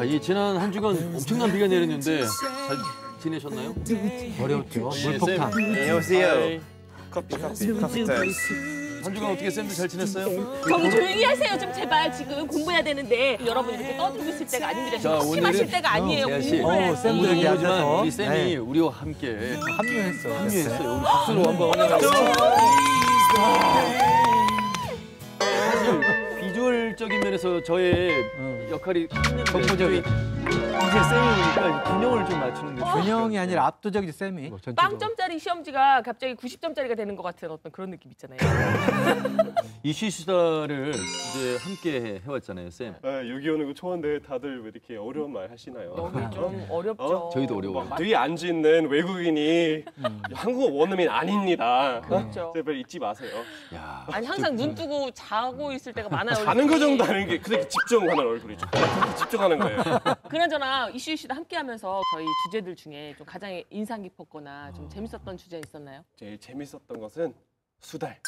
이 지난 한 주간 엄청난 비가 내렸는데 잘 지내셨나요? 어려웠죠. 물폭탄. 안녕하세요. 커피 타임. 한 주간 어떻게 쌤들 잘 지냈어요? 좀 조용히 하세요. 좀 제발 지금 공부해야 되는데 여러분 이렇게 떠들고 있을 때가 아닙니다. 지금 심하실 때가 아니에요. 공부를 해야지. 쌤들 얘기하지만 우리 쌤이 우리와 함께 합류했어요. 우리 박수로 한번 환영하고. 사실 비주얼적인 면에서 저의 역할이 독보적인. 이제 쌤이 오니까 균형을 좀 맞추는 거죠. 균형이 아니라 압도적이지 쌤이. 빵점짜리 시험지가 갑자기 90점짜리가 되는 것 같은 어떤 그런 느낌 있잖아요. 이슈수다를 이제 함께 해왔잖아요, 쌤. 네, 여기 오는 거 좋은데 다들 왜 이렇게 어려운 말 하시나요? 너무 좀 어렵죠. 저희도 어려워요. 뒤에 앉아 있는 외국인이 한국어 원어민 아닙니다. 그렇죠. 제발 잊지 마세요. 야, 아니 항상 눈 뜨고 자고 있을 때가 많아요. 자는 거 정도 하는 게 그렇게 집중하는 얼굴이죠. 집중하는 거예요. 그나저나 이슈이슈도 함께하면서 저희 주제들 중에 좀 가장 인상 깊었거나 좀 재밌었던 주제 있었나요? 제일 재밌었던 것은 수달.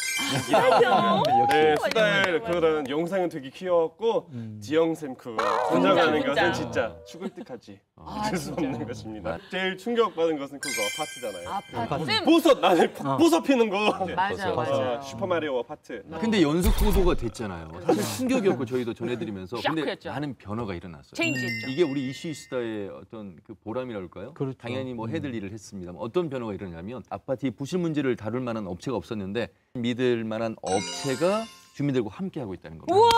수달이요? 네, 수달 그런 영상은 되게 귀여웠고 지영쌤 그 분장하는 것은 진짜 죽을 때까지 잊을 수 없는 것입니다. 제일 충격받은 것은 그거 파트잖아요. 아파트. 보석 나는 보석 피는 거. 맞아요. 슈퍼마리오 파트. 근데 연속 보도가 됐잖아요. 사실 충격이었고 저희도 전해드리면서 근데 샤크였죠. 많은 변화가 일어났어요. 체인지했죠. 이게 우리 이슈이스타의 어떤 그 보람이랄까요? 그렇죠. 당연히 뭐 해야 될 일을 했습니다만 어떤 변화가 일어나냐면 아파트의 부실 문제를 다룰 만한 업체가 없었는데 믿을 만한 업체가 주민들과 함께 하고 있다는 겁니다. 우와!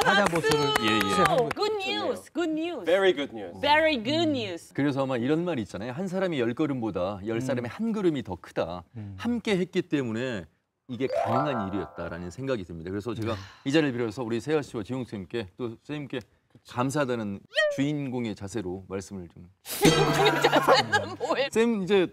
하자 보수를 시작하고 Good news, good news. Very good news. Very good news. 그래서 아마 이런 말이 있잖아요. 한 사람이 10걸음보다 10사람의 한 걸음이 더 크다. 함께 했기 때문에 이게 가능한 일이었다라는 생각이 듭니다. 그래서 제가 이 자리를 빌어서 우리 세아 씨와 지용 쌤께 또 쌤께 감사하다는 주인공의 자세로 말씀을 좀. 주인공의 자세는 뭐예요? 쌤 이제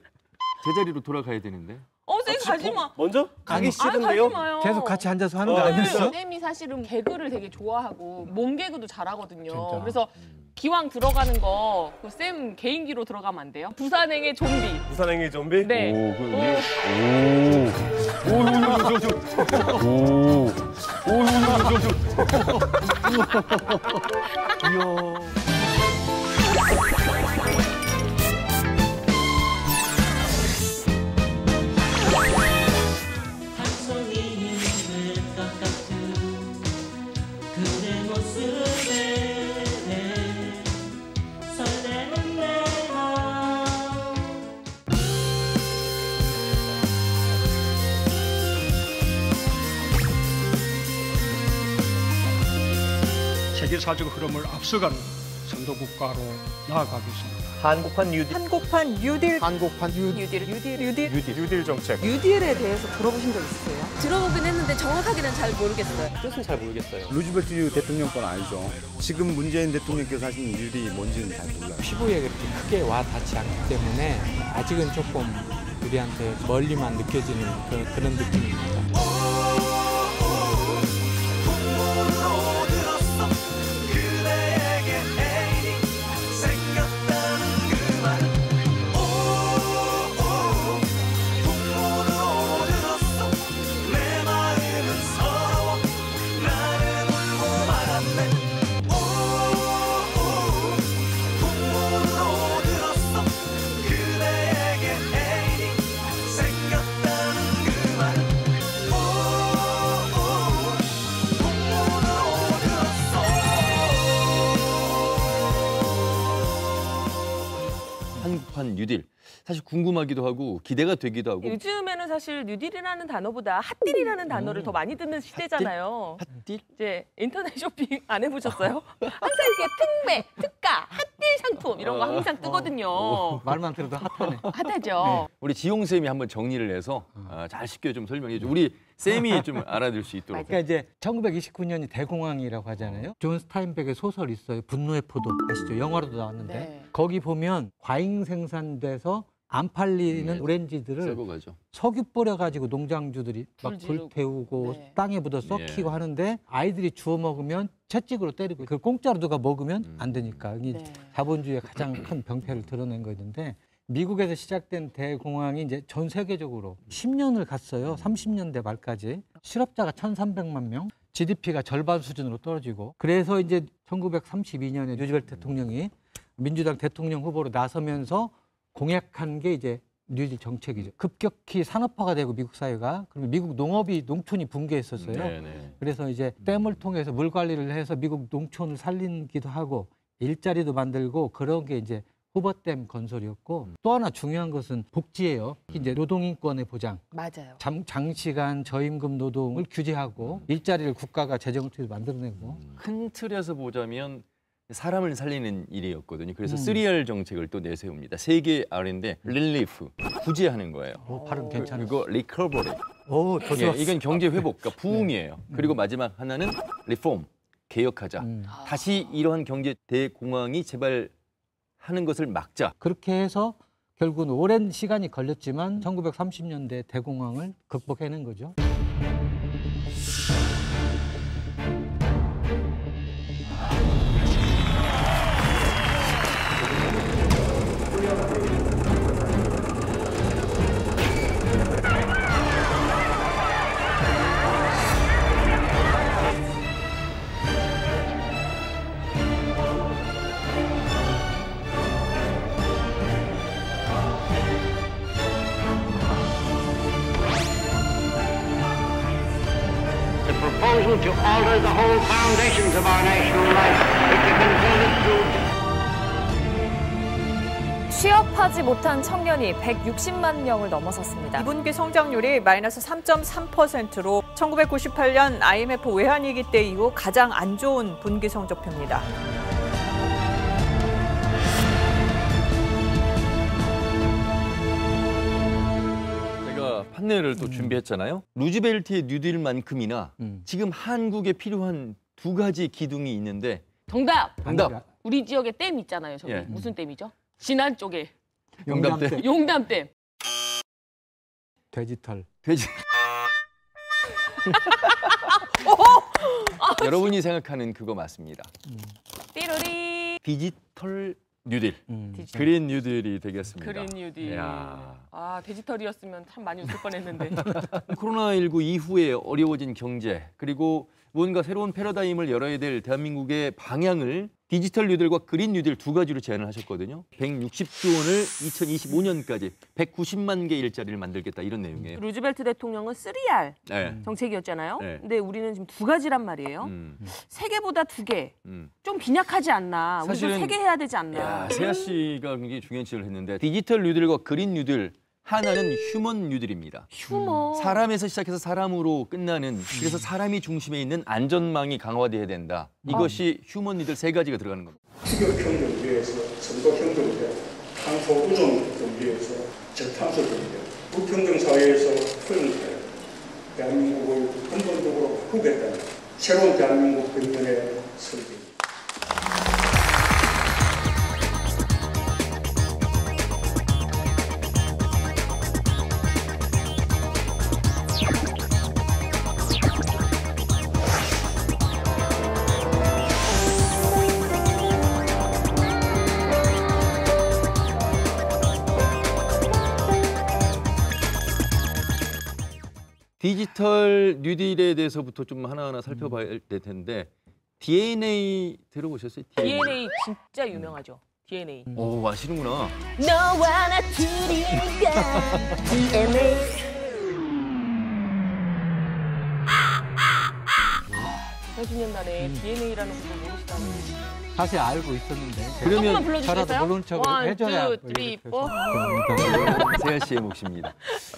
제자리로 돌아가야 되는데. 쌤 가지 마. 먼저 가기 가지 싫은데요? 마요. 계속 같이 앉아서 하는 거 아니었어? 쌤이 사실은 개그를 되게 좋아하고 몸 개그도 잘하거든요. 진짜. 그래서 기왕 들어가는 거 쌤 개인기로 들어가면 안 돼요? 부산행의 좀비. 부산행의 좀비? 네. 세계사적 흐름을 앞서가는 선도국가로 나아가겠습니다. 한국판 뉴딜 정책. 뉴딜에 대해서 들어보신 적 있으세요? 들어보긴 했는데 정확하게는 잘 모르겠어요. 뜻은 잘 모르겠어요. 루즈벨트 대통령 건 알죠. 지금 문재인 대통령께서 하신 일이 뭔지는 잘 몰라요. 피부에 그렇게 크게 와 닿지 않기 때문에 아직은 조금 우리한테 멀리만 느껴지는 그런 느낌입니다. 한국판 뉴딜. 사실 궁금하기도 하고 기대가 되기도 하고. 요즘에는 사실 뉴딜이라는 단어보다 핫딜이라는 단어를 더 많이 듣는 시대잖아요. 핫딜? 이제 인터넷 쇼핑 안 해보셨어요? 항상 이렇게 특매, 특가, 핫딜 상품 이런 거 항상 뜨거든요. 말만 들어도 핫하네. 핫하죠. 우리 지용 쌤이 한번 정리를 해서 잘 쉽게 좀 설명해 줘. 우리 쌤이 좀 알아들 수 있도록. 그러니까 이제 1929년이 대공황이라고 하잖아요. 존 스타인백의 소설 있어요. 분노의 포도 아시죠? 영화로도 나왔는데 네. 거기 보면 과잉 생산돼서 안 팔리는 네. 오렌지들을 썩어 가죠. 석유 뿌려가지고 농장주들이 막 지르고. 불태우고 네. 땅에 묻어 썩히고 예. 하는데 아이들이 주워 먹으면 채찍으로 때리고 그걸 공짜로 누가 먹으면 안 되니까 이게 네. 자본주의의 가장 큰 병폐를 드러낸 거였는데 미국에서 시작된 대공황이 이제 전 세계적으로 10년을 갔어요. 30년대 말까지. 실업자가 1,300만 명, GDP가 절반 수준으로 떨어지고 그래서 이제 1932년에 루즈벨트 대통령이 민주당 대통령 후보로 나서면서 공약한 게 이제 뉴딜 정책이죠. 급격히 산업화가 되고 미국 사회가 그러면 미국 농촌이 붕괴했었어요. 네네. 그래서 이제 댐을 통해서 물 관리를 해서 미국 농촌을 살리기도 하고 일자리도 만들고 그런 게 이제 호버댐 건설이었고 또 하나 중요한 것은 복지예요. 이제 노동인권의 보장, 맞아요. 장시간 저임금 노동을 규제하고 일자리를 국가가 재정을 통해서 만들어내고 큰 틀에서 보자면 사람을 살리는 일이었거든요. 그래서 3R 정책을 또 내세웁니다. 3개 R인데 릴리프, 구제하는 거예요. 발음 괜찮아요. 그리고 리커버리, 오, 더 좋았어. 이건 경제 회복, 그러니까 부흥이에요. 그리고 마지막 하나는 리폼, 개혁하자. 다시 이러한 경제 대공황이 재발하는 것을 막자. 그렇게 해서 결국은 오랜 시간이 걸렸지만 1930년대 대공황을 극복해낸 거죠. proposal to alter the whole foundations of our national life, which have been built through. 취업하지 못한 청년이 160만 명을 넘어섰습니다. 2분기 성장률이 마이너스 3.3%로 1998년 IMF 외환위기 때 이후 가장 안 좋은 분기 성적표입니다. 제가 판넬을 또 준비했잖아요. 루즈벨트의 뉴딜만큼이나 지금 한국에 필요한 두 가지 기둥이 있는데 정답. 정답. 우리 지역에 댐 있잖아요. 저기 예. 무슨 댐이죠? 진안 쪽에 용담댐. 용담댐. 돼지털. 돼지. 여러분이 생각하는 그거 맞습니다. 띠로리. 디지털 뉴딜. 디지털. 그린 뉴딜이 되겠습니다. 그린 뉴딜. 야. 아 디지털이었으면 참 많이 웃을 뻔했는데. 코로나19 이후에 어려워진 경제 그리고 뭔가 새로운 패러다임을 열어야 될 대한민국의 방향을 디지털 뉴딜과 그린 뉴딜 두 가지로 제안을 하셨거든요. 160조 원을 2025년까지 190만 개 일자리를 만들겠다 이런 내용이에요. 루즈벨트 대통령은 3R 네. 정책이었잖아요. 네. 근데 우리는 지금 두 가지란 말이에요. 세 개보다 두 개. 좀 빈약하지 않나. 우리도 사실은- 세 개 해야 되지 않나. 야, 세아 씨가 굉장히 중요한 지적을 했는데 디지털 뉴딜과 그린 뉴딜 하나는 휴먼 뉴딜입니다. 휴머. 사람에서 시작해서 사람으로 끝나는 그래서 사람이 중심에 있는 안전망이 강화돼야 된다. 이것이 휴먼 뉴딜 세 가지가 들어가는 겁니다. 식욕평등 위해서 선도평등 위해 탄소우정 위해서 저탄소 경제 불평등 사회에서 풀어내야 대한민국을 근본적으로 바꾸겠다는 새로운 대한민국 근본의 설계. 디지털 뉴딜에 대해서부터 좀 하나하나 살펴봐야 될 텐데 DNA 들어보셨어요? DNA 진짜 유명하죠. DNA. 오, 아시는구나. 너와 나 둘이니까 DNA. 해주년 날에 DNA라는 것을 모르시다니. 사실 알고 있었는데 그러면 조금만 불러주시겠어요? 저라도 모르는 척을 해줘야 1, 2, 3, 4. 세아 씨의 몫입니다.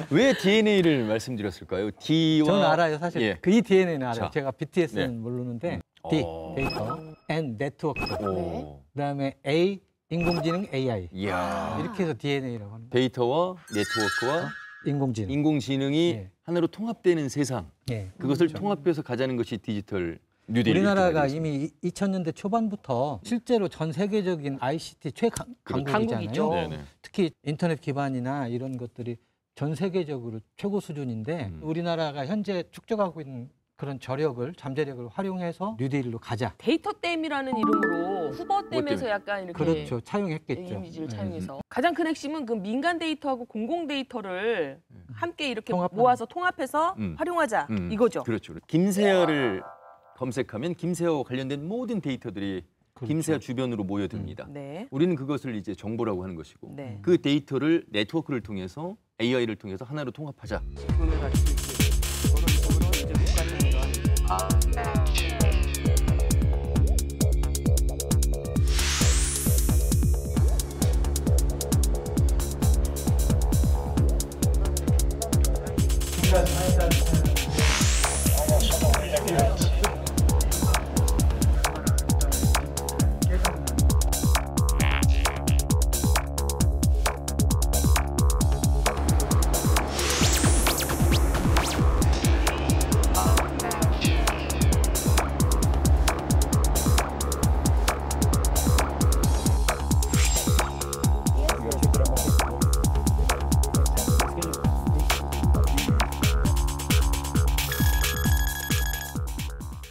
왜 DNA를 말씀드렸을까요? D와 저는 알아요. 사실 예. 그 이 DNA는 알아요. 자. 제가 BTS는 네. 모르는데 D 데이터, N 네트워크, 오. 그다음에 A 인공지능 AI 이야. 이렇게 해서 DNA라고 하는 거예요. 데이터와 네트워크와 인공지능. 인공지능이 예. 하나로 통합되는 세상. 예. 그것을 통합해서 가자는 것이 디지털 우리나라가 이미 2000년대 초반부터 실제로 전 세계적인 ICT 최강국이잖아요. 특히 인터넷 기반이나 이런 것들이 전 세계적으로 최고 수준인데 우리나라가 현재 축적하고 있는 그런 저력을, 잠재력을 활용해서 뉴딜로 가자. 데이터댐이라는 이름으로 후보댐에서 약간 이렇게 그렇죠. 차용했겠죠. 이미지를 차용해서. 가장 큰 핵심은 그 민간 데이터하고 공공 데이터를 함께 이렇게 모아서 통합해서 활용하자 이거죠. 그렇죠. 김세아를 검색하면 김세아와 관련된 모든 데이터들이 김세아 주변으로 모여듭니다. 우리는 그것을 이제 정보라고 하는 것이고 그 데이터를 네트워크를 통해서 AI를 통해서 하나로 통합하자.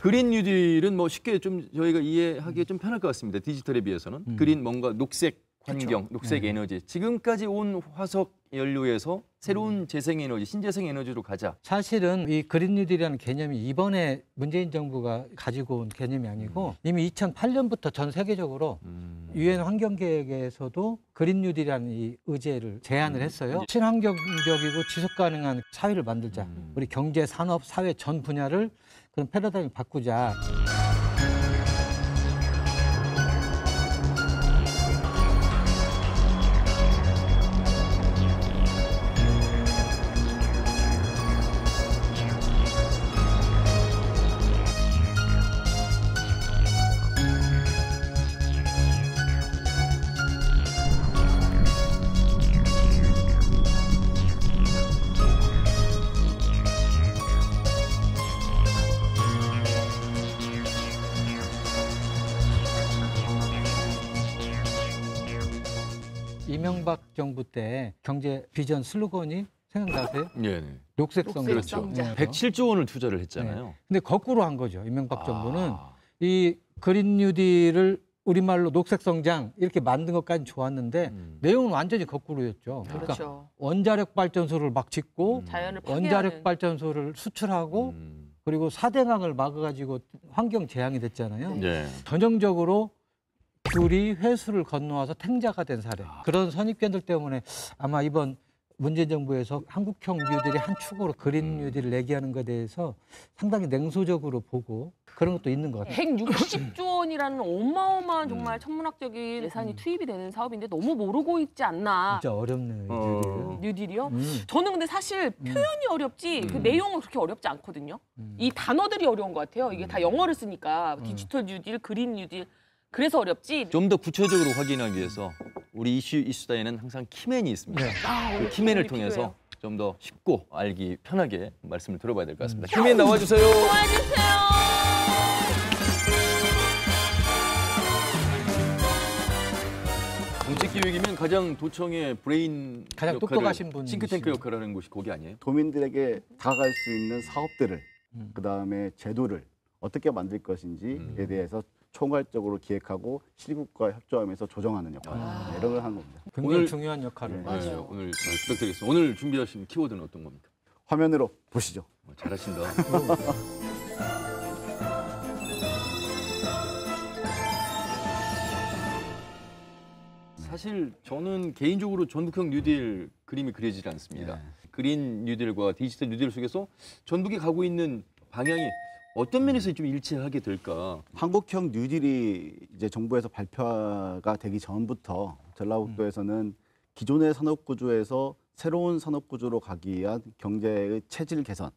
그린 뉴딜은 뭐 쉽게 좀 저희가 이해하기에 좀 편할 것 같습니다. 디지털에 비해서는. 그린 뭔가 녹색 환경, 녹색 에너지. 지금까지 온 화석 연료에서 새로운 재생 에너지, 신재생 에너지로 가자. 사실은 이 그린 뉴딜이라는 개념이 이번에 문재인 정부가 가지고 온 개념이 아니고 이미 2008년부터 전 세계적으로 유엔 환경계획에서도 그린 뉴딜이라는 이 의제를 제안을 했어요. 친환경적이고 지속 가능한 사회를 만들자. 우리 경제, 산업, 사회 전 분야를 그런 패러다임을 바꾸자. 이명박 정부 때 경제 비전 슬로건이 생각나세요? 네. 녹색성장. 그렇죠. 107조 원을 투자를 했잖아요. 네. 근데 거꾸로 한 거죠. 이명박 정부는 이 그린 뉴딜을 우리말로 녹색성장 이렇게 만든 것까지 좋았는데 내용은 완전히 거꾸로였죠. 그러니까 그렇죠. 원자력 발전소를 막 짓고 자연을 원자력 발전소를 수출하고 그리고 4대강을 막아가지고 환경 재앙이 됐잖아요. 전형적으로 귤이 회수를 건너와서 탱자가 된 사례. 그런 선입견들 때문에 아마 이번 문재인 정부에서 한국형 뉴딜의 한 축으로 그린 뉴딜을 내기하는 것에 대해서 상당히 냉소적으로 보고 그런 것도 있는 것 같아요. 160조 원이라는 어마어마한 정말 천문학적인 예산이 투입이 되는 사업인데 너무 모르고 있지 않나. 진짜 어렵네요. 뉴딜이요? 저는 근데 사실 표현이 어렵지 그 내용은 그렇게 어렵지 않거든요. 이 단어들이 어려운 것 같아요. 이게 다 영어를 쓰니까 디지털 뉴딜, 그린 뉴딜. 그래서 어렵지. 좀 더 구체적으로 확인하기 위해서 우리 이슈다에는 항상 키맨이 있습니다. 그 키맨을 통해서 좀 더 쉽고 알기 편하게 말씀을 들어봐야 될 것 같습니다. 키맨 나와주세요. 도와주세요. 정책기획이면 가장 도청의 브레인 가장 똑똑하신 분 싱크탱크 역할을 하는 곳이 거기 아니에요? 도민들에게 다가갈 수 있는 사업들을 그다음에 제도를 어떻게 만들 것인지에 대해서 총괄적으로 기획하고 시국과 협조하면서 조정하는 역할 이런 걸 하는 겁니다. 굉장히 중요한 역할을. 맞아요. 오늘 잘 부탁드리겠습니다. 오늘 준비하신 키워드는 어떤 겁니까? 화면으로 보시죠. 잘하신다. 사실 저는 개인적으로 전북형 뉴딜 그림이 그려지지 않습니다. 그린 뉴딜과 디지털 뉴딜 속에서 전북이 가고 있는 방향이 어떤 면에서 좀 일치하게 될까? 한국형 뉴딜이 이제 정부에서 발표가 되기 전부터 전라북도에서는 기존의 산업 구조에서 새로운 산업 구조로 가기 위한 경제의 체질 개선,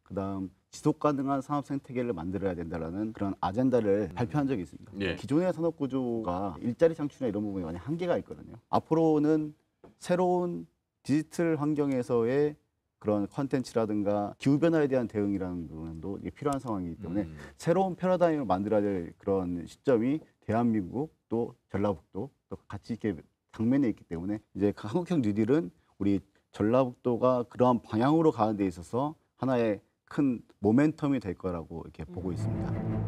그다음 지속 가능한 산업 생태계를 만들어야 된다라는 그런 아젠다를 발표한 적이 있습니다. 기존의 산업 구조가 일자리 창출이나 이런 부분에 많이 한계가 있거든요. 앞으로는 새로운 디지털 환경에서의 그런 컨텐츠라든가 기후 변화에 대한 대응이라는 부분도 필요한 상황이기 때문에 새로운 패러다임을 만들어야 될 그런 시점이 대한민국 또 전라북도 또 같이 이렇게 당면에 있기 때문에 이제 그 한국형 뉴딜은 우리 전라북도가 그러한 방향으로 가는 데 있어서 하나의 큰 모멘텀이 될 거라고 이렇게 보고 있습니다.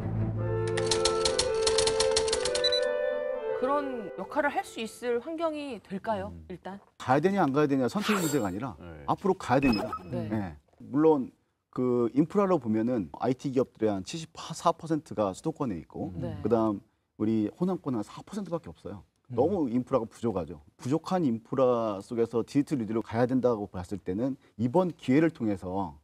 그런 역할을 할 수 있을 환경이 될까요? 일단 가야 되냐 안 가야 되냐 선택의 문제가 아니라 앞으로 가야 됩니다. 네. 네. 물론 그 인프라로 보면은 IT 기업들의 한 74%가 수도권에 있고 네. 그다음 우리 호남권은 한 4%밖에 없어요. 너무 인프라가 부족하죠. 부족한 인프라 속에서 디지털 뉴딜로 가야 된다고 봤을 때는 이번 기회를 통해서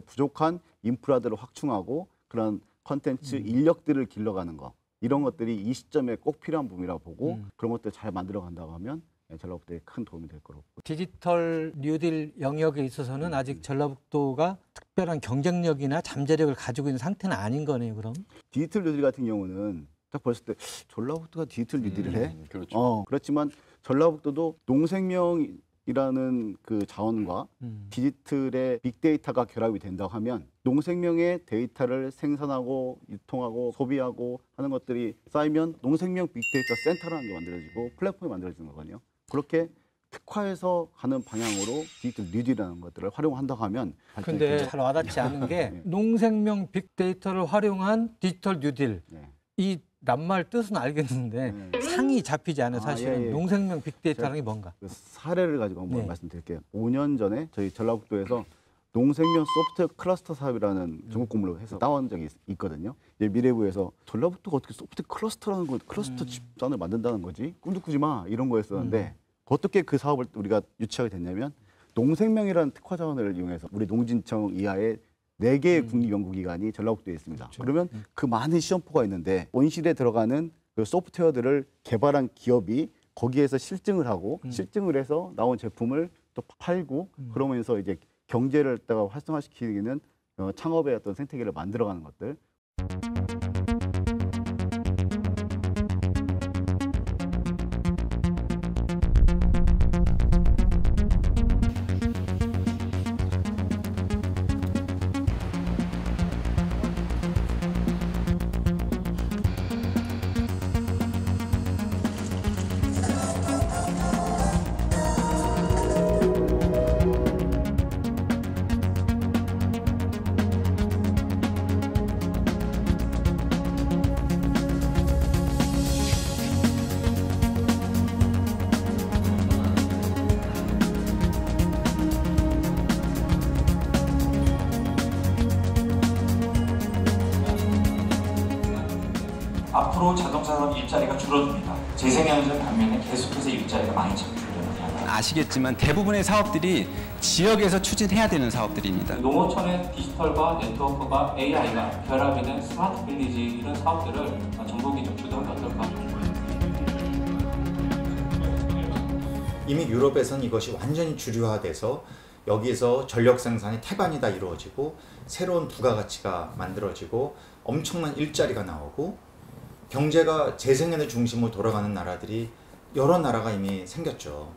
부족한 인프라들을 확충하고 그런 컨텐츠 인력들을 길러가는 거 이런 것들이 이 시점에 꼭 필요한 부분이라고 보고 그런 것들 잘 만들어 간다고 하면 전라북도에 큰 도움이 될 거라고. 디지털 뉴딜 영역에 있어서는 아직 전라북도가 특별한 경쟁력이나 잠재력을 가지고 있는 상태는 아닌 거네요. 그럼 디지털 뉴딜 같은 경우는 딱 봤을 때 전라북도가 디지털 뉴딜을 해. 그렇죠. 그렇지만 전라북도도 농생명이라는 그 자원과 디지털의 빅데이터가 결합이 된다고 하면 농생명의 데이터를 생산하고 유통하고 소비하고 하는 것들이 쌓이면 농생명 빅데이터 센터라는 게 만들어지고 플랫폼이 만들어지는 거거든요. 그렇게 특화해서 가는 방향으로 디지털 뉴딜이라는 것들을 활용한다고 하면 근데 잘 와닿지 않은 게 농생명 빅데이터를 활용한 디지털 뉴딜 이 낱말 뜻은 알겠는데 상이 잡히지 않아요. 사실은 농생명 빅데이터라는 게 뭔가. 그 사례를 가지고 한번 말씀드릴게요. 5년 전에 저희 전라북도에서 농생명 소프트웨어 클러스터 사업이라는 전국 공모를 해서 따온 적이 있거든요. 이제 미래부에서 전라북도가 어떻게 소프트웨어 클러스터라는 거 클러스터 집단을 만든다는 거지? 꿈도 꾸지 마 이런 거였었는데 어떻게 그 사업을 우리가 유치하게 됐냐면 농생명이라는 특화 자원을 이용해서 우리 농진청 이하의 4개의 국립연구기관이 전라북도에 있습니다. 그렇죠. 그러면 그 많은 시험포가 있는데 온실에 들어가는 그 소프트웨어들을 개발한 기업이 거기에서 실증을 하고 실증을 해서 나온 제품을 또 팔고 그러면서 이제 경제를 갖다가 활성화시키는 창업의 어떤 생태계를 만들어가는 것들. 앞으로 자동차 산업 일자리가 줄어듭니다. 재생에너지 반면에 계속해서 일자리가 많이 창출됩니다. 아시겠지만 대부분의 사업들이 지역에서 추진해야 되는 사업들입니다. 농어촌의 디지털과 네트워크가 AI가 결합이 된 스마트 빌리지 이런 사업들을 전국이 좀 주도하면 어떨까? 이미 유럽에서는 이것이 완전히 주류화돼서 여기에서 전력 생산이 태반이 다 이루어지고 새로운 부가가치가 만들어지고 엄청난 일자리가 나오고 경제가 재생에너지 중심으로 돌아가는 나라들이 여러 나라가 이미 생겼죠.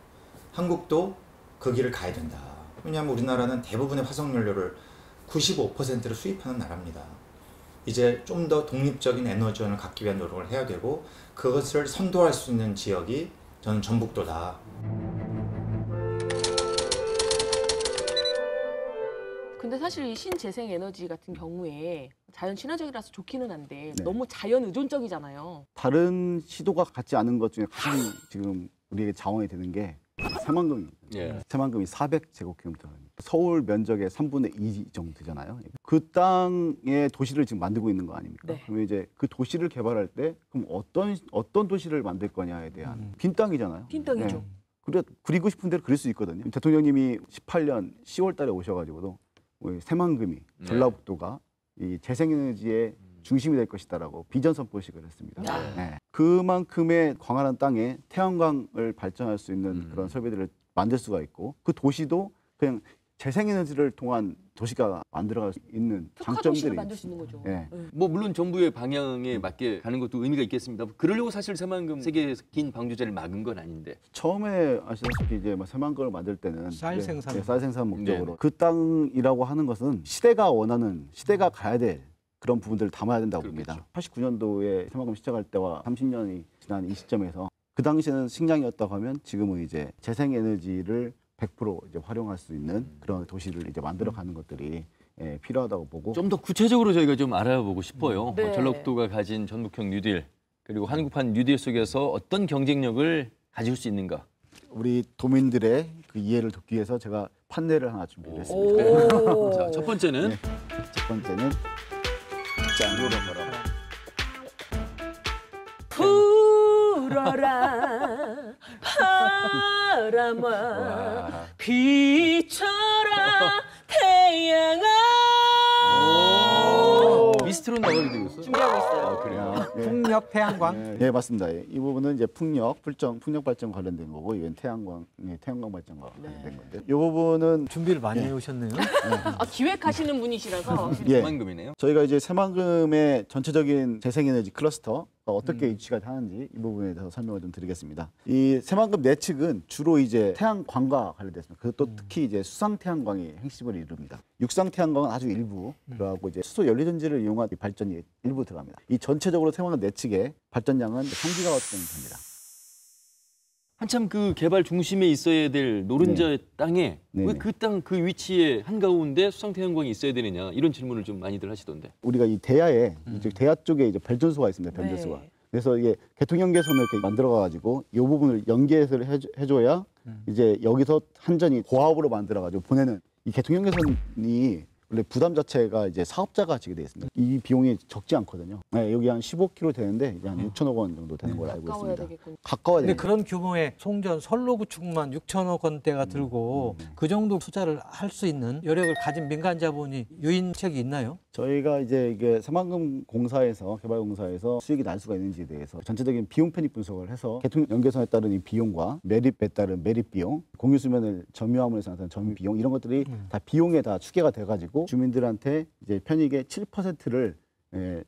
한국도 그 길을 가야 된다. 왜냐하면 우리나라는 대부분의 화석연료를 95%를 수입하는 나라입니다. 이제 좀 더 독립적인 에너지원을 갖기 위한 노력을 해야 되고 그것을 선도할 수 있는 지역이 저는 전북도다. 근데 사실 이 신재생 에너지 같은 경우에 자연 친화적이라서 좋기는 한데 너무 자연 의존적이잖아요. 다른 시도가 같지 않은 것 중에 가장 지금 우리에게 자원이 되는 게 새만금입니다. 새만금이 400제곱킬로미터. 서울 면적의 3분의 2 정도 되잖아요. 그 땅에 도시를 지금 만들고 있는 거 아닙니까? 그러면 이제 그 도시를 개발할 때 그럼 어떤 도시를 만들 거냐에 대한 빈 땅이잖아요. 빈 땅이죠. 그리고 싶은 대로 그릴 수 있거든요. 대통령님이 18년 10월 달에 오셔가지고도 새만금이 전라북도가 이 재생에너지의 중심이 될 것이다라고 비전 선포식을 했습니다. 그만큼의 광활한 땅에 태양광을 발전할 수 있는 그런 설비들을 만들 수가 있고 그 도시도 그냥 재생에너지를 통한 도시가 만들어갈 수 있는 특화 장점들이 도시를 만들 수 있는 거죠. 예. 뭐 물론 정부의 방향에 맞게 가는 것도 의미가 있겠습니다. 그러려고 사실 새만금 세계에서 긴 방조제를 막은 건 아닌데. 처음에 아시다시피 이제 뭐 새만금을 만들 때는 쌀 이제, 생산. 쌀 생산 목적으로 네. 그 땅이라고 하는 것은 시대가 원하는 시대가 가야 될 그런 부분들을 담아야 된다고 봅니다. 89년도에 새만금 시작할 때와 30년이 지난 이 시점에서 그 당시에는 식량이었다고 하면 지금은 이제 재생에너지를 100% 이제 활용할 수 있는 그런 도시를 이제 만들어가는 것들이 필요하다고 보고 좀 더 구체적으로 저희가 좀 알아보고 싶어요. 네. 전라북도가 가진 전북형 뉴딜 그리고 한국판 뉴딜 속에서 어떤 경쟁력을 가질 수 있는가? 우리 도민들의 그 이해를 돕기 위해서 제가 판례를 하나 준비했습니다. 자, 첫 번째는 네. 첫 번째는 짠으로 걸어라. 불어라 바람아 비춰라 태양아. 미스트론 나가게 되고 있어요. 준비하고 있어요. 그래요. 풍력 태양광. 네, 맞습니다. 이 부분은 이제 풍력 발전 관련된 거고, 이건 태양광 발전과 관련된 건데, 이 부분은 준비를 많이 해오셨네요. 아, 기획하시는 분이시라서. 새만금이네요. 저희가 이제 새만금의 전체적인 재생에너지 클러스터 어떻게 위치가 하는지 이 부분에 대해서 설명을 좀 드리겠습니다. 이 새만금 내측은 주로 이제 태양광과 관련됐습니다. 그것도 특히 이제 수상 태양광이 핵심을 이룹니다. 육상 태양광은 아주 일부 들어가고 이제 수소 연료전지를 이용한 발전이 일부 들어갑니다. 이 전체적으로 새만금 내측의 발전량은 3기가와트 정도 됩니다. 한참 그 개발 중심에 있어야 될 노른자 땅에 왜 그 땅 그 위치에 한가운데 수상 태양광이 있어야 되느냐 이런 질문을 좀 많이들 하시던데. 우리가 이 대야에 이제 대야 쪽에 이제 변전소가 있습니다. 변전소가. 네. 그래서 이게 개통연계선을 이렇게 만들어가지고 이 부분을 연계를 해줘야 이제 여기서 한전이 고압으로 만들어가지고 보내는 이 개통연계선이 원래 부담 자체가 이제 사업자가 지게 되어 있습니다. 이 비용이 적지 않거든요. 네, 여기 한 15km 되는데 이제 한 6천억 원 정도 되는 걸로 알고 있습니다. 가까워야 근데 되겠군요. 그런 규모의 송전 선로 구축만 6천억 원대가 들고 그 정도 투자를 할 수 있는 여력을 가진 민간 자본이 유인책이 있나요? 저희가 이제 이게 새만금 공사에서 개발공사에서 수익이 날 수가 있는지에 대해서 전체적인 비용 편입 분석을 해서 개통 연계선에 따른 이 비용과 매립에 따른 매립 비용, 공유 수면을 점유함으로 해서 나타나는 점유 비용 이런 것들이 다 비용에 다 추계가 돼가지고 주민들한테 이제 편익의 7%를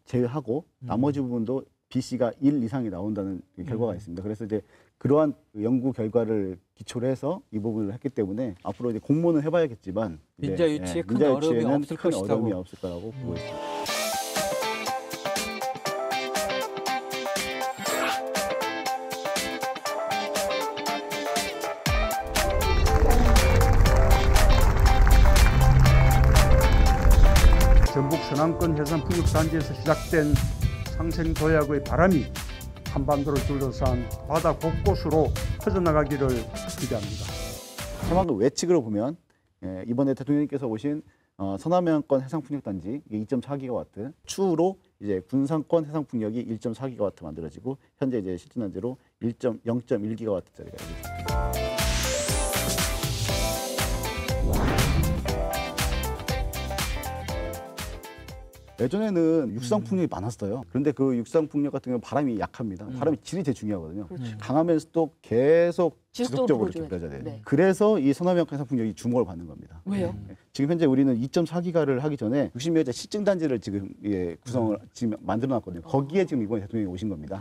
제외하고 나머지 부분도 BC가 1 이상이 나온다는 결과가 있습니다. 그래서 이제 그러한 연구 결과를 기초로 해서 이 부분을 했기 때문에 앞으로 이제 공모는 해봐야겠지만 민자 유치에 큰 어려움이 없을 큰 것이라고. 어려움이 없을 거라고 보고 있습니다. 전북 서남권 해상풍력단지에서 시작된 상생도약의 바람이 한반도를 둘러싼 바다 곳곳으로 퍼져나가기를 기대합니다. 새만금 외측으로 보면 이번에 대통령님께서 오신 서남해안권 해상풍력단지 2.4기가와트, 추후로 이제 군산권 해상풍력이 1.4기가와트 만들어지고 현재 이제 실질난제로 0.1기가와트짜리가 있습니다. 예전에는 육상풍력이 많았어요. 그런데 그 육상풍력 같은 경우는 바람이 약합니다. 바람이 질이 제일 중요하거든요. 강하면서도 계속 지속적으로 불어줘야 돼요. 네. 그래서 이 서남해안 해상풍력이 주목을 받는 겁니다. 왜요? 지금 현재 우리는 2.4기가를 하기 전에 60여자 실증단지를 지금 구성을 지금 만들어놨거든요. 거기에 지금 이번에 대통령이 오신 겁니다.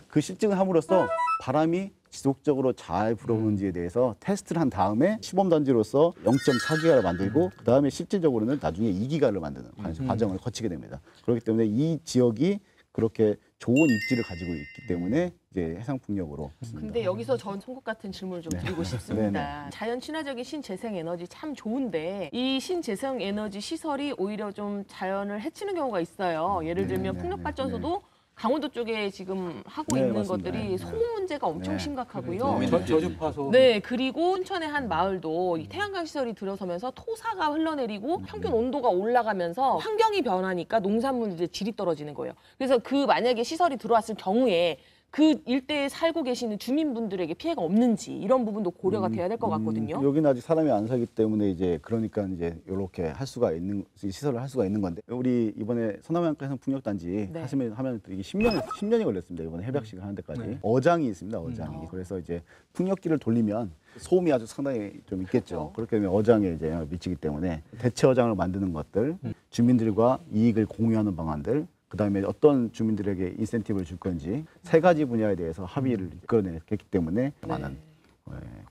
그 실증을 함으로써 바람이 지속적으로 잘 불어오는지에 대해서 테스트를 한 다음에 시범단지로서 0.4기가를 만들고 그 다음에 실질적으로는 나중에 2기가를 만드는 과정을 거치게 됩니다. 그렇기 때문에 이 지역이 그렇게 좋은 입지를 가지고 있기 때문에 이제 해상풍력으로. 근데 여기서 전 송곳 같은 질문을 좀 드리고 싶습니다. 자연 친화적인 신재생 에너지 참 좋은데 이 신재생 에너지 시설이 오히려 좀 자연을 해치는 경우가 있어요. 예를 들면 풍력 발전소도 강원도 쪽에 지금 하고 있는 맞습니다. 것들이 소음 문제가 엄청 심각하고요. 저주파소. 네, 그리고 순천의 한 마을도 이 태양광 시설이 들어서면서 토사가 흘러내리고 평균 온도가 올라가면서 환경이 변하니까 농산물 이제 질이 떨어지는 거예요. 그래서 그 만약에 시설이 들어왔을 경우에 그 일대에 살고 계시는 주민분들에게 피해가 없는지 이런 부분도 고려가 돼야 될 것 같거든요. 여기는 아직 사람이 안 살기 때문에 이제 그러니까 이제 이렇게 할 수가 있는 시설을 할 수가 있는 건데 우리 이번에 서남해안가 해상 풍력단지 네. 하면 이게 10년이 걸렸습니다. 이번에 해벽식 하는 데까지 어장이 있습니다. 어장이. 그래서 이제 풍력기를 돌리면 소음이 아주 상당히 좀 있겠죠. 그렇게 되면 어장에 이제 영향을 미치기 때문에 대체 어장을 만드는 것들, 주민들과 이익을 공유하는 방안들, 그다음에 어떤 주민들에게 인센티브를 줄 건지 세 가지 분야에 대해서 합의를 이끌어냈기 때문에 많은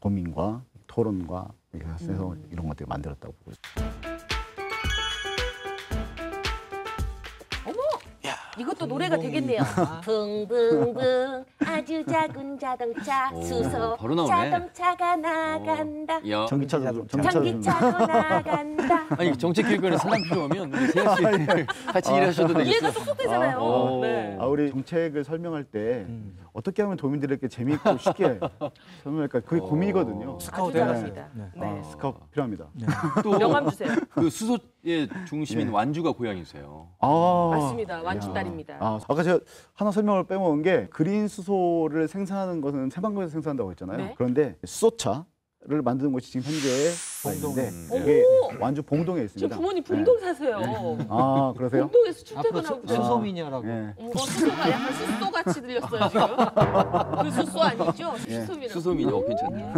고민과 토론과 이렇게 해서 이런 것들을 만들었다고 보고 있습니다. 이것도 노래가 되겠네요. 붕붕붕 아주 작은 자동차 수소 바로 나오네. 자동차가 나간다. 전기차도 나간다. 아니 정책기획관에 사람 필요하면 우리 세아 씨 같이 일하셔도 되겠어요. 이해가 쏙쏙 되잖아요. 네. 우리 정책을 설명할 때 어떻게 하면 도민들에게 재미있고 쉽게 설명할까 그게 고민이거든요. 스카우트 필요합니다. 스카우트 필요합니다. 또 명함 주세요. 그 수소의 중심인 완주가 고향이세요. 맞습니다. 완주 딸입니다. 아까 제가 하나 설명을 빼먹은 게 그린 수소를 생산하는 것은 새만금에서 생산한다고 했잖아요. 네. 그런데 수소차를 만드는 곳이 지금 현재 있는데 이게 완주 봉동에 있습니다. 지금 부모님 봉동 사세요. 아 그러세요? 봉동에서 출퇴근하고 수소미녀라고. 수소가 약간 숫소같이 들렸어요 지금. 그 수소 아니죠? 수소미녀. 수소미녀 괜찮네요.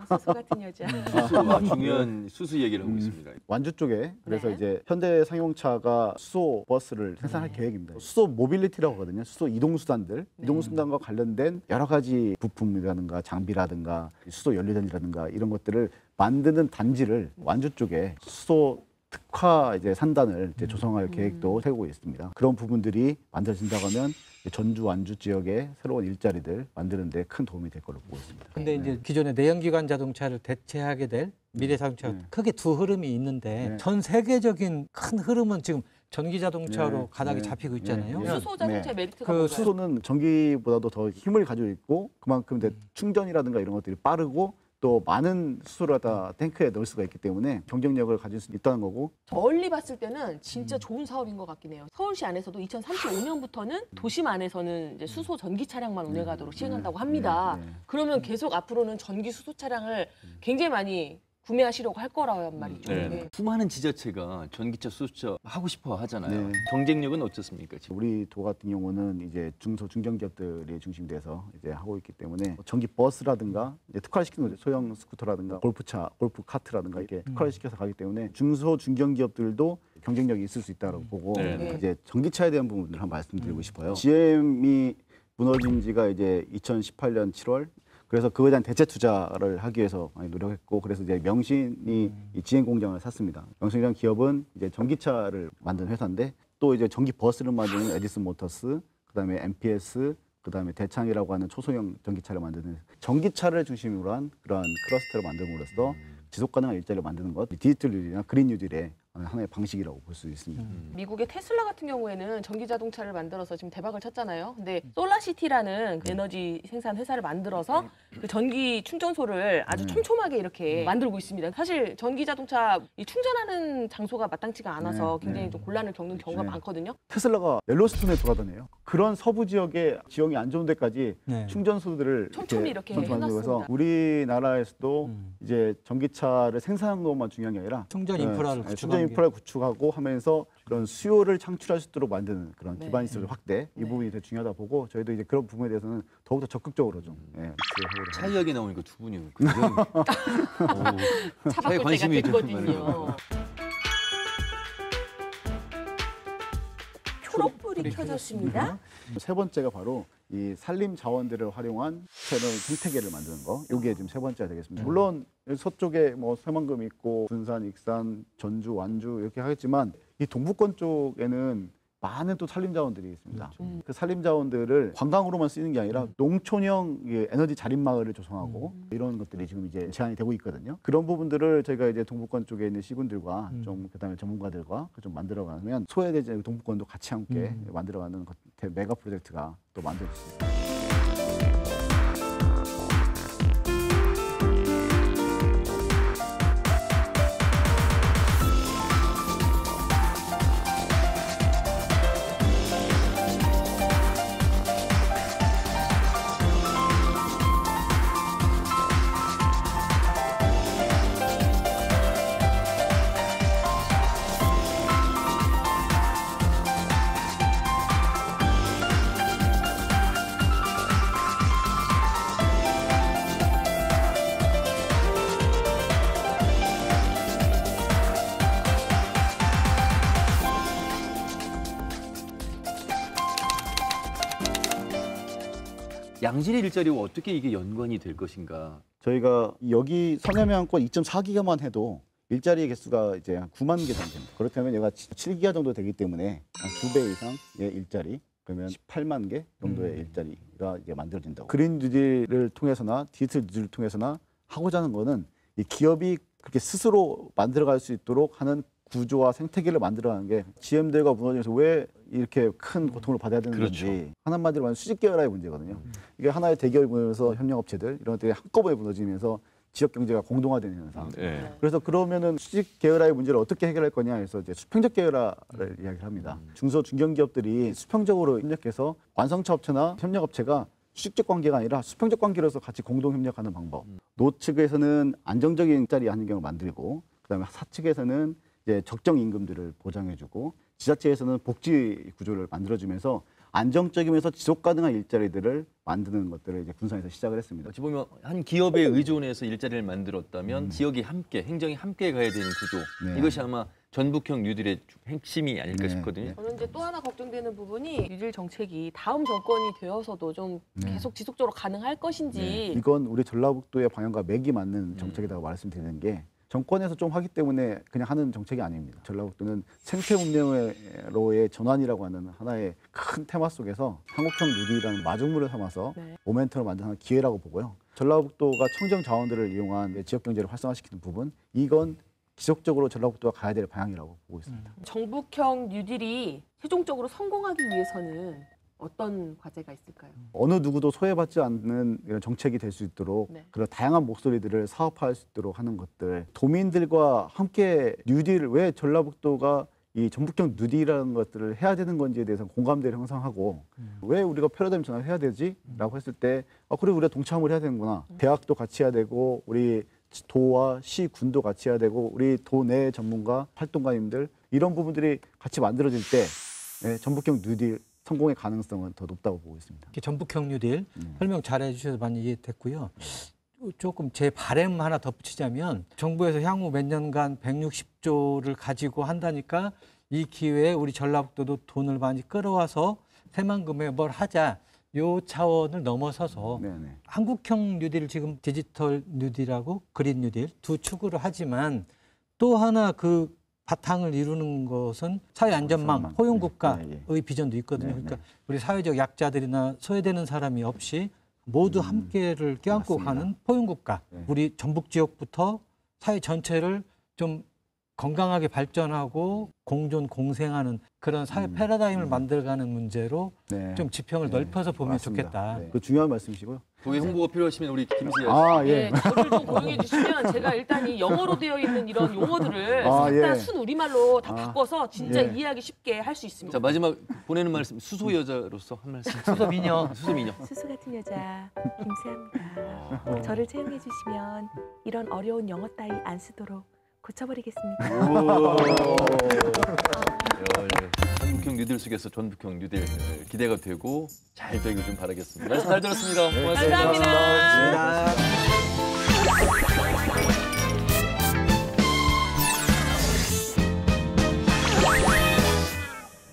수소 같은 여자. 수소가 중요한 수수 얘기를 하고 있습니다. 완주 쪽에 그래서 이제 현대 상용차가 수소 버스를 생산할 계획입니다. 수소 모빌리티라고 하거든요. 수소 이동수단들, 이동수단과 관련된 여러 가지 부품이라든가 장비라든가 수소 연료전이라든가 이런 것들을 만드는 단지를 완주 쪽에 수소 특화 이제 산단을 이제 조성할 계획도 세우고 있습니다. 그런 부분들이 만들어진다고 하면 전주 완주 지역의 새로운 일자리들 만드는 데 큰 도움이 될 걸로 보고 있습니다. 근데 이제 기존의 내연기관 자동차를 대체하게 될 미래 자동차가 크게 두 흐름이 있는데 전 세계적인 큰 흐름은 지금 전기 자동차로 가닥이 잡히고 있잖아요. 수소 자동차 메리트가 그 수소는 전기보다도 더 힘을 가지고 있고 그만큼 이제 충전이라든가 이런 것들이 빠르고 또 많은 수소를 다 탱크에 넣을 수가 있기 때문에 경쟁력을 가질 수 있다는 거고. 멀리 봤을 때는 진짜 좋은 사업인 것 같긴 해요. 서울시 안에서도 2035년부터는 도심 안에서는 이제 수소 전기 차량만 운행하도록 시행한다고 합니다. 그러면 계속 앞으로는 전기 수소 차량을 굉장히 많이 구매하시려고 할 거란 말이죠. 수많은 지자체가 전기차, 수소차 하고 싶어 하잖아요. 경쟁력은 어떻습니까? 지금? 우리 도 같은 경우는 이제 중소 중견기업들이 중심돼서 이제 하고 있기 때문에 전기 버스라든가 이제 특화시키는 거죠. 소형 스쿠터라든가 골프차, 골프 카트라든가 이렇게 특화를 시켜서 가기 때문에 중소 중견기업들도 경쟁력이 있을 수 있다고 보고 이제 전기차에 대한 부분을 한번 말씀드리고 싶어요. GM이 무너진 지가 이제 2018년 7월. 그래서 그거에 대한 대체 투자를 하기 위해서 많이 노력했고 그래서 이제 명신이 이 GM 공장을 샀습니다. 명신이라는 기업은 이제 전기차를 만드는 회사인데 또 이제 전기 버스를 만드는 에디슨 모터스, 그다음에 MPS, 그다음에 대창이라고 하는 초소형 전기차를 만드는 전기차를 중심으로 한 그러한 클러스터를 만듦으로써 지속 가능한 일자리를 만드는 것, 디지털 뉴딜이나 그린 뉴딜의 하나의 방식이라고 볼 수 있습니다. 미국의 테슬라 같은 경우에는 전기 자동차를 만들어서 지금 대박을 쳤잖아요. 근데 솔라시티라는 그 에너지 생산 회사를 만들어서 그 전기 충전소를 아주 촘촘하게 이렇게 만들고 있습니다. 사실 전기 자동차 이 충전하는 장소가 마땅치가 않아서 굉장히 좀 곤란을 겪는 경우가 많거든요. 테슬라가 옐로스톤에 돌아다녀요. 그런 서부 지역의 지형이 안 좋은 데까지 충전소들을 촘촘히 이렇게 해놨습니다. 우리나라에서도 이제 전기차를 생산하는 것만 중요한 게 아니라 충전 인프라를 인프라를 구축하고 하면서 그런 수요를 창출할 수 있도록 만드는 그런 기반 시설 확대 이 부분이 되게 중요하다 보고 저희도 이제 그런 부분에 대해서는 더욱더 적극적으로 좀 차 이야기 나오니까 두 분이 차 바꿀 때가 됐거든요. 초록불이 켜졌습니다. 세 번째가 바로 이 산림 자원들을 활용한 새로운 생태계를 만드는 거. 이게 지금 세 번째가 되겠습니다. 물론 서쪽에 뭐 새만금 있고 군산, 익산, 전주, 완주 이렇게 하겠지만 이 동부권 쪽에는 많은 또 산림 자원들이 있습니다. 그 산림 자원들을 관광으로만 쓰이는 게 아니라 농촌형 에너지 자립 마을을 조성하고 이런 것들이 지금 이제 제한이 되고 있거든요. 그런 부분들을 저희가 이제 동부권 쪽에 있는 시군들과 좀 그다음에 전문가들과 좀 만들어가면 소외되지 동부권도 같이 함께 만들어가는 메가 프로젝트가 또 만들어질 수 있습니다. 양질의 일자리와 어떻게 이게 연관이 될 것인가? 저희가 여기 선여명권 2.4기가만 해도 일자리 개수가 이제 한 9만 개 정도 됩니다. 그렇다면 얘가 7기가 정도 되기 때문에 한 2배 이상의 일자리, 그러면 18만 개 정도의 일자리가 이제 만들어진다고. 그린 뉴딜을 통해서나 디지털 뉴딜을 통해서나 하고자 하는 거는 이 기업이 그렇게 스스로 만들어갈 수 있도록 하는 구조와 생태계를 만들어가는 게 GM들과 무너지면서 왜 이렇게 큰 고통을 받아야 되는 건지 하나마디로 말하면 수직 계열화의 문제거든요. 이게 하나의 대기업이 무너져서 협력업체들 이런 것들이 한꺼번에 무너지면서 지역 경제가 공동화되는 현상. 그래서 그러면은 수직 계열화의 문제를 어떻게 해결할 거냐 해서 이제 수평적 계열화를 이야기를 합니다. 중소 중견기업들이 수평적으로 협력해서 완성차 업체나 협력업체가 수직적 관계가 아니라 수평적 관계로서 같이 공동 협력하는 방법. 노 측에서는 안정적인 일자리 환경을 만들고, 그다음에 사 측에서는 이제 적정 임금들을 보장해주고, 지자체에서는 복지 구조를 만들어주면서 안정적이면서 지속 가능한 일자리들을 만드는 것들을 이제 군산에서 시작을 했습니다. 어찌 보면 한 기업에 의존해서 일자리를 만들었다면 지역이 함께, 행정이 함께 가야 되는 구조. 이것이 아마 전북형 뉴딜의 핵심이 아닐까 싶거든요. 저는 이제 또 하나 걱정되는 부분이 뉴딜 정책이 다음 정권이 되어서도 좀 계속 지속적으로 가능할 것인지. 이건 우리 전라북도의 방향과 맥이 맞는 정책이라고 말씀드리는 게, 정권에서 좀 하기 때문에 그냥 하는 정책이 아닙니다. 전라북도는 생태 문명으로의 전환이라고 하는 하나의 큰 테마 속에서 한국형 뉴딜이라는 마중물을 삼아서 모멘텀을 만드는 기회라고 보고요. 전라북도가 청정 자원들을 이용한 지역 경제를 활성화시키는 부분, 이건 지속적으로 전라북도가 가야 될 방향이라고 보고 있습니다. 전북형 뉴딜이 최종적으로 성공하기 위해서는 어떤 과제가 있을까요? 어느 누구도 소외받지 않는 이런 정책이 될 수 있도록 그런 다양한 목소리들을 사업화할 수 있도록 하는 것들, 도민들과 함께 뉴딜, 왜 전라북도가 이 전북형 뉴딜이라는 것들을 해야 되는 건지에 대해서 공감대를 형성하고 왜 우리가 패러다임 전환을 해야 되지? 라고 했을 때 그래 우리가 동참을 해야 되는구나. 대학도 같이 해야 되고 우리 도와 시, 군도 같이 해야 되고 우리 도내 전문가, 활동가님들 이런 부분들이 같이 만들어질 때 전북형 뉴딜 성공의 가능성은 더 높다고 보고 있습니다. 전북형 뉴딜 설명 잘해 주셔서 많이 이해됐고요. 조금 제 바람 하나 덧붙이자면 정부에서 향후 몇 년간 160조를 가지고 한다니까 이 기회에 우리 전라북도도 돈을 많이 끌어와서 새만금에 뭘 하자. 요 차원을 넘어서서 한국형 뉴딜, 지금 디지털 뉴딜하고 그린 뉴딜 두 축으로 하지만 또 하나 그 바탕을 이루는 것은 사회안전망, 포용국가의 비전도 있거든요. 그러니까 우리 사회적 약자들이나 소외되는 사람이 없이 모두 함께를 껴안고 가는 포용국가. 우리 전북 지역부터 사회 전체를 좀 건강하게 발전하고 공존, 공생하는 그런 사회 패러다임을 만들어가는 문제로 좀 지평을 넓혀서 보면 좋겠다. 그 중요한 말씀이시고요. 거기 홍보가 필요하시면 우리 김수희 씨. 저를 좀 고용해 주시면 제가 일단 이 영어로 되어 있는 이런 용어들을 일단 순우리말로 다 바꿔서 진짜 이해하기 쉽게 할 수 있습니다. 자, 마지막 보내는 말씀, 수소 여자로서 한 말씀. 수소 미녀. 수소 미녀. 수소 같은 여자 김수희입니다. 저를 채용해 주시면 이런 어려운 영어 따위 안 쓰도록 고쳐버리겠습니다. 전북형 뉴딜 속에서 전북형 뉴딜 기대가 되고 잘 되길 좀 바라겠습니다. 말씀 잘 들었습니다. 고맙습니다. 감사합니다.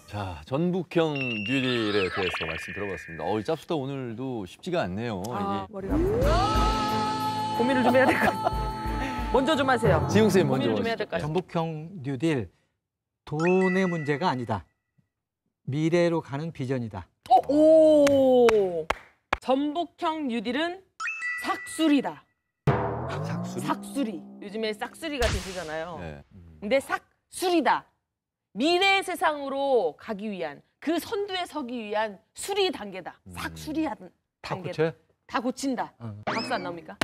자, 전북형 뉴딜에 대해서 말씀 들어봤습니다. 이 짭수다 오늘도 쉽지가 않네요. 머리가 아프다. 고민을 좀 해야 될 것 같아요. 먼저 좀 하세요. 지용 쌤 먼저. 고민을 좀 해야 될 것 같아요. 전북형 뉴딜, 돈의 문제가 아니다. 미래로 가는 비전이다. 오! 전북형 뉴딜은 삭수리다. 삭수리. 요즘에 싹수리가 되시잖아요. 근데 삭수리다. 미래 세상으로 가기 위한, 그 선두에 서기 위한 수리 단계다. 삭수리한 단계다. 다 고친다. 박수 안 나옵니까?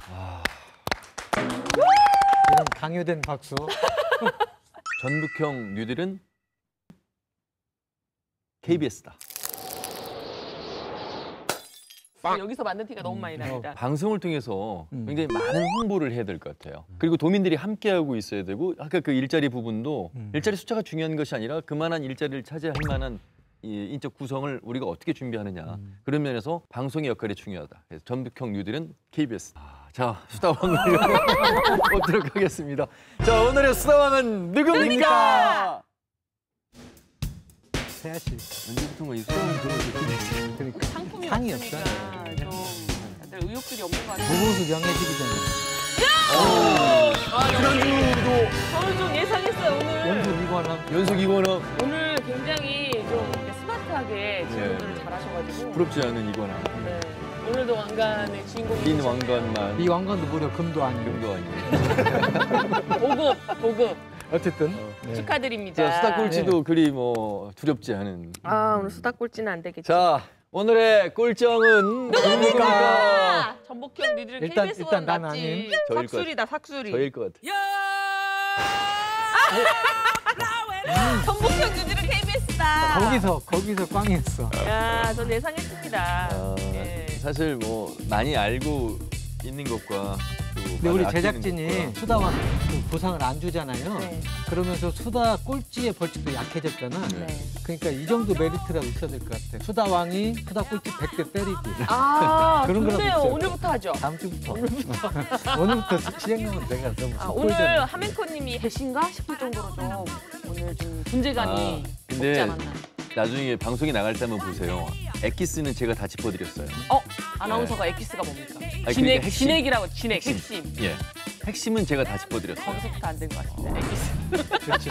이런 강요된 박수. 전북형 뉴딜은 KBS다. 여기서 맞는 티가 너무 많이 납니다. 방송을 통해서 굉장히 많은 홍보를 해야 될 것 같아요. 그리고 도민들이 함께하고 있어야 되고, 아까 그 일자리 부분도 일자리 숫자가 중요한 것이 아니라 그만한 일자리를 차지할 만한 이 인적 구성을 우리가 어떻게 준비하느냐. 그런 면에서 방송의 역할이 중요하다. 그래서 전북형 뉴딜은 KBS. 자, 수다왕을 뽑도록 하겠습니다. 자, 오늘의 수다왕은 누굽니까? 세아 씨. 언제부턴가 이 수영 그런 그러니까 상품이 상이 없으니까 없잖아요. 좀 다들 의욕들이 없는 것 같아요. 보고서 영해지기잖아요. 저는 좀 예상했어요 오늘. 연속 이관왕. 연속 이관왕. 오늘 굉장히 좀 이렇게 스마트하게 질문들을 네. 잘하셔가지고. 부럽지 않은 이관왕. 네. 오늘도 왕관의 주인공이. 긴 왕관만. 이 왕관도 무려 금도 아니고. 금도 아니고. 보급. 어쨌든 네. 축하드립니다. 자, 수다 꼴찌도 그리 뭐 두렵지 않은. 아 오늘 수다 꼴찌는 안 되겠지. 자, 오늘의 꼴정은 누굽니까? 전복형 니들 일단 KBS1 난 맞지? 아님. 저일 것 삭수리다 삭수리. 저일 것 같아. 전복형 니들은 KBS다. 거기서 꽝이었어. 야, 전 예상했습니다. 예. 사실 뭐 많이 알고 있는 것과 근데 우리 제작진이 수다왕 그 보상을 안 주잖아요. 네. 그러면서 수다 꼴찌의 벌칙도 약해졌잖아. 네. 그러니까 이 정도 메리트라도 있어야 될 것 같아. 수다왕이 수다 꼴찌 100대 때리기. 아, 그런 거라도 좋네요. 있어요. 오늘부터 하죠. 다음 주부터. 오늘부터 시행령은 내가 너무 오늘 하멘코님이 배신가 싶을 정도로 좀 오늘 좀 존재감이 근데 없지 않았나. 나중에 방송에 나갈 때 한번 보세요. 엑기스는 제가 다 짚어드렸어요. 아나운서가 엑기스가 뭡니까? 아니, 진액, 그러니까 핵심. 진액이라고 핵심. 예, 핵심은 제가 다 짚어드렸어요. 거기서부터 안 된 것 같은데 엑기스. 그렇지.